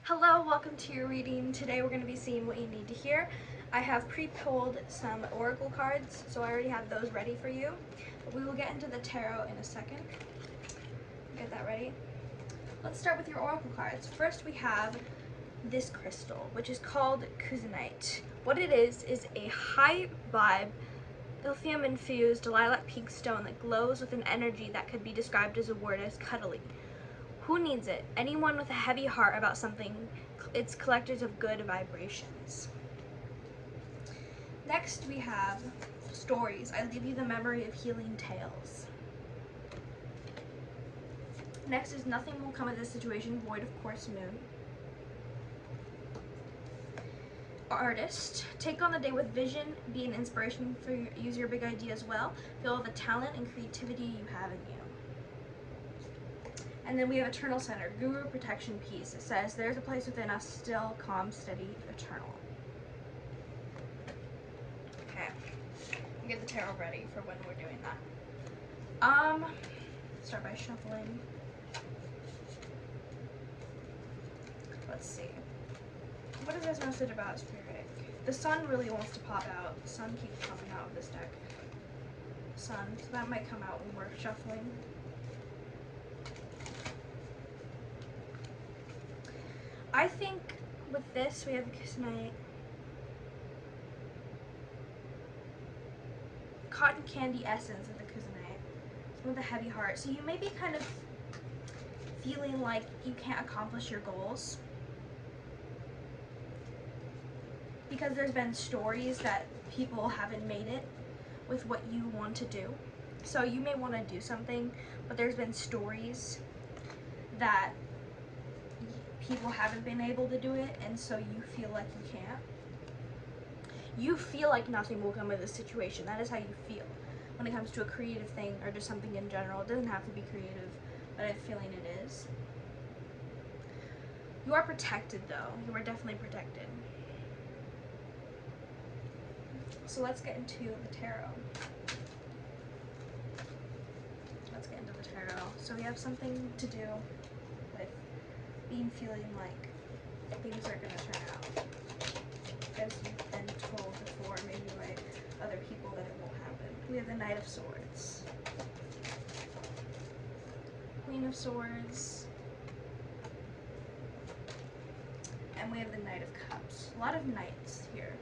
Hello, welcome to your reading. Today we're going to be seeing what you need to hear. I have pre-pulled some oracle cards, so I already have those ready for you. But we will get into the tarot in a second. Get that ready. Let's start with your oracle cards. First we have this crystal, which is called Kuzanite. What it is a high vibe, lithium infused lilac pink stone that glows with an energy that could be described as a word as cuddly. Who needs it? Anyone with a heavy heart about something. It's collectors of good vibrations. Next we have stories. I leave you the memory of healing tales. Next is nothing will come of this situation, void of course moon. Artist, take on the day with vision, be an inspiration for use your big idea as well. Feel the talent and creativity you have in you. And then we have Eternal Center, Guru, Protection, Peace. It says, there's a place within us, still, calm, steady, eternal. Okay, get the tarot ready for when we're doing that. Start by shuffling. Let's see. What is this message about Spirit? The sun really wants to pop out. The sun keeps coming out of this deck. Sun, so that might come out when we're shuffling. I think with this, we have the Kuzanite, cotton candy essence of the Kuzanite, with a heavy heart. So you may be kind of feeling like you can't accomplish your goals because there's been stories that people haven't made it with what you want to do. So you may want to do something, but there's been stories that people haven't been able to do it, and so you feel like you can't. You feel like nothing will come of this situation. That is how you feel when it comes to a creative thing or just something in general. It doesn't have to be creative, but I have a feeling it is. You are protected though. You are definitely protected. So let's get into the tarot. Let's get into the tarot. So we have something to do with being feeling like things are going to turn out as you've been told before, maybe by other people, that it won't happen. We have the Knight of Swords, Queen of Swords, and we have the Knight of Cups. A lot of knights here.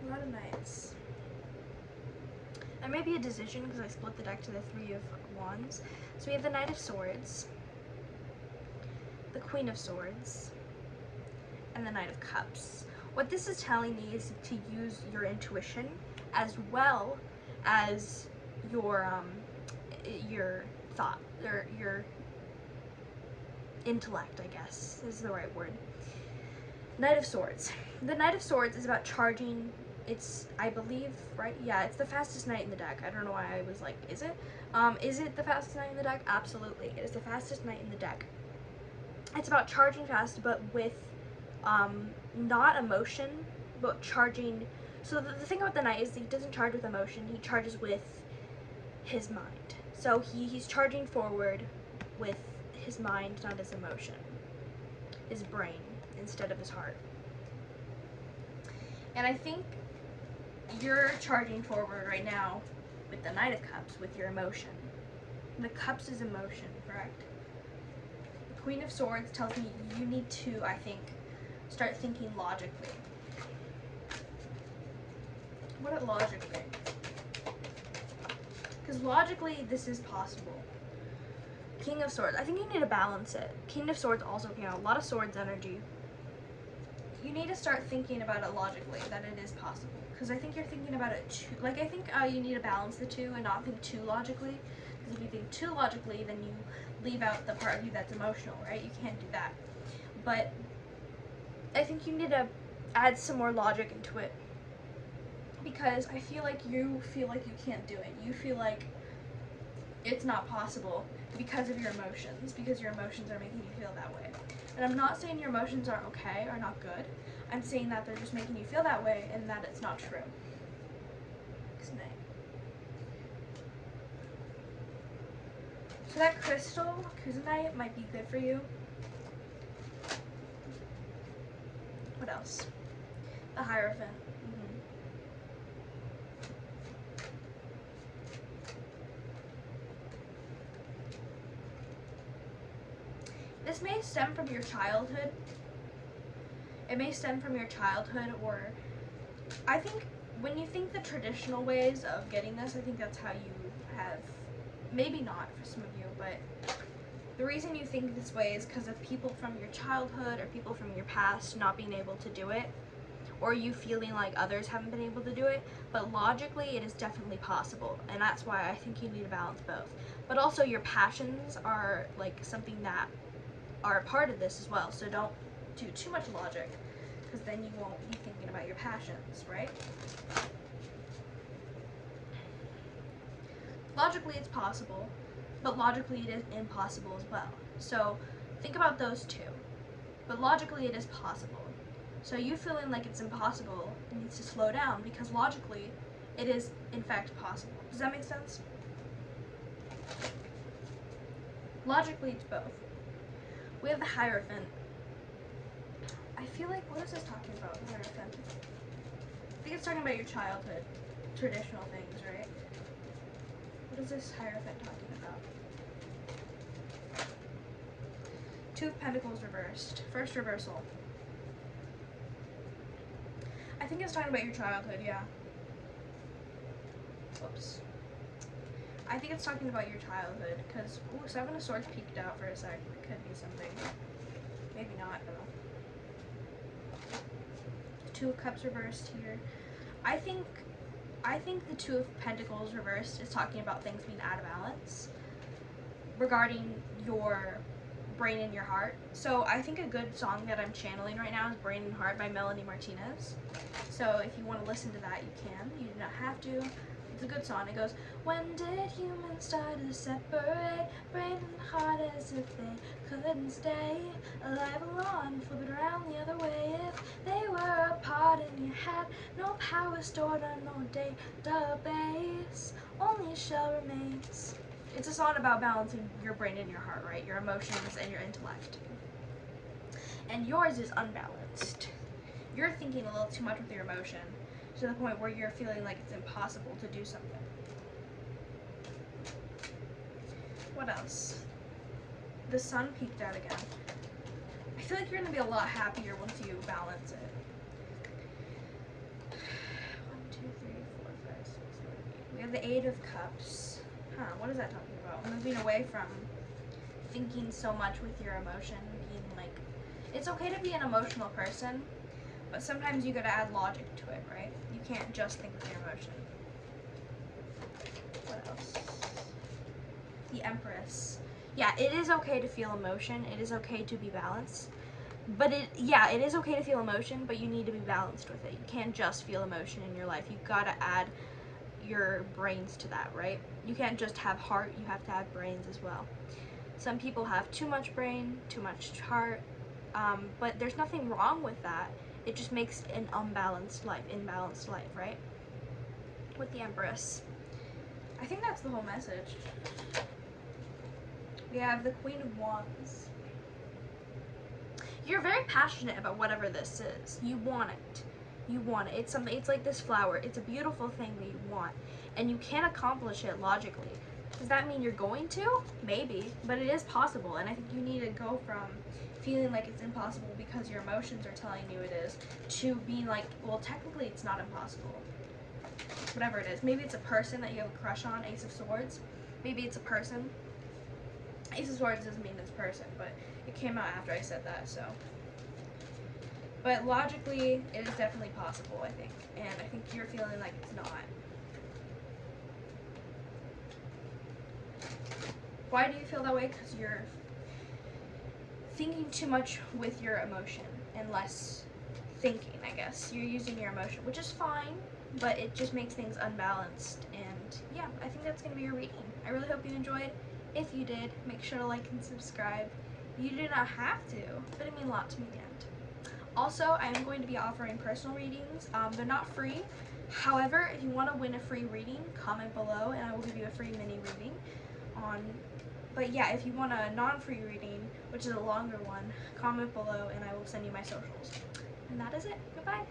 A lot of knights. There may be a decision because I split the deck to the Three of Wands. So we have the Knight of Swords, the Queen of Swords, and the Knight of Cups. What this is telling me is to use your intuition as well as your thought, or your intellect, I guess is the right word. Knight of Swords. The Knight of Swords is about charging. It's, I believe, right? Yeah, it's the fastest knight in the deck. I don't know why I was like, is it? Is it the fastest knight in the deck? Absolutely. It is the fastest knight in the deck. It's about charging fast, but with not emotion, but charging. So the thing about the knight is he doesn't charge with emotion. He charges with his mind. So he's charging forward with his mind, not his emotion. His brain instead of his heart. And I think you're charging forward right now with the Knight of Cups, with your emotion. The Cups is emotion, correct? The Queen of Swords tells me you need to, I think, start thinking logically. What logically? Because logically, this is possible. King of Swords. I think you need to balance it. King of Swords also came out. A lot of swords energy. You need to start thinking about it logically, that it is possible. Because I think you're thinking about it too, like, I think you need to balance the two and not think too logically. Because if you think too logically, then you leave out the part of you that's emotional, right? You can't do that. But I think you need to add some more logic into it. Because I feel like you can't do it. You feel like it's not possible because of your emotions, because your emotions are making you feel that way. And I'm not saying your emotions are okay or not good. I'm saying that they're just making you feel that way and that it's not true. So that crystal, kuzanite, might be good for you. What else? The Hierophant. This may stem from your childhood. It may stem from your childhood, or I think when you think the traditional ways of getting this, I think that's how you have, maybe not for some of you, but the reason you think this way is because of people from your childhood or people from your past not being able to do it, or you feeling like others haven't been able to do it. But logically, it is definitely possible, and that's why I think you need to balance both. But also, your passions are like something that are a part of this as well, so don't do too much logic, because then you won't be thinking about your passions, right? Logically, it's possible, but logically it is impossible as well. So think about those two. But logically, it is possible. So you feeling like it's impossible needs to slow down, because logically, it is in fact possible. Does that make sense? Logically, it's both. We have the Hierophant. I feel like, what is this talking about, the Hierophant? I think it's talking about your childhood, traditional things, right? What is this Hierophant talking about? Two of Pentacles reversed. First reversal. I think it's talking about your childhood, yeah. Whoops. I think it's talking about your childhood, because, ooh, Seven of Swords peeked out for a sec. It could be something. Maybe not, though. Two of Cups reversed here. I think the Two of Pentacles reversed is talking about things being out of balance regarding your brain and your heart. So I think a good song that I'm channeling right now is Brain and Heart by Melanie Martinez. So if you want to listen to that, you can. You do not have to. It's a good song. It goes, when did humans start to separate brain and heart as if they couldn't stay alive alone, flip it around the other way? If they were apart and you had no power stored on no database, only a shell remains. It's a song about balancing your brain and your heart, right? Your emotions and your intellect. And yours is unbalanced. You're thinking a little too much with your emotion, to the point where you're feeling like it's impossible to do something. What else? The Sun peeked out again. I feel like you're going to be a lot happier once you balance it. 1, 2, 3, 4, 5, 6, 7, 8. We have the Eight of Cups. What is that talking about? Moving away from thinking so much with your emotion, being like, it's okay to be an emotional person, but sometimes you gotta add logic to it, right? You can't just think with your emotion. What else? The Empress. Yeah, it is okay to feel emotion. It is okay to be balanced. But it is okay to feel emotion, but you need to be balanced with it. You can't just feel emotion in your life. You gotta add your brains to that, right? You can't just have heart, you have to have brains as well. Some people have too much brain, too much heart, but there's nothing wrong with that. It just makes an imbalanced life, right? With the Empress. I think that's the whole message. We have the Queen of Wands. You're very passionate about whatever this is. You want it. You want it. It's something. It's like this flower. It's a beautiful thing that you want, and you can't accomplish it logically. Does that mean you're going to? Maybe, but it is possible, and I think you need to go from feeling like it's impossible because your emotions are telling you it is, to being like, well, technically it's not impossible. Whatever it is. Maybe it's a person that you have a crush on, Ace of Swords. Maybe it's a person. Ace of Swords doesn't mean this person, but it came out after I said that, so. But logically, it is definitely possible, I think. And I think you're feeling like it's not. Why do you feel that way? Because you're thinking too much with your emotion and less thinking, I guess. You're using your emotion, which is fine, but it just makes things unbalanced. And yeah, I think that's going to be your reading. I really hope you enjoyed. If you did, make sure to like and subscribe. You do not have to, but it means a lot to me in the end. Also, I am going to be offering personal readings. They're not free. However, if you want to win a free reading, comment below and I will give you a free mini reading on But yeah, if you want a non-free reading, which is a longer one, comment below and I will send you my socials. And that is it. Goodbye.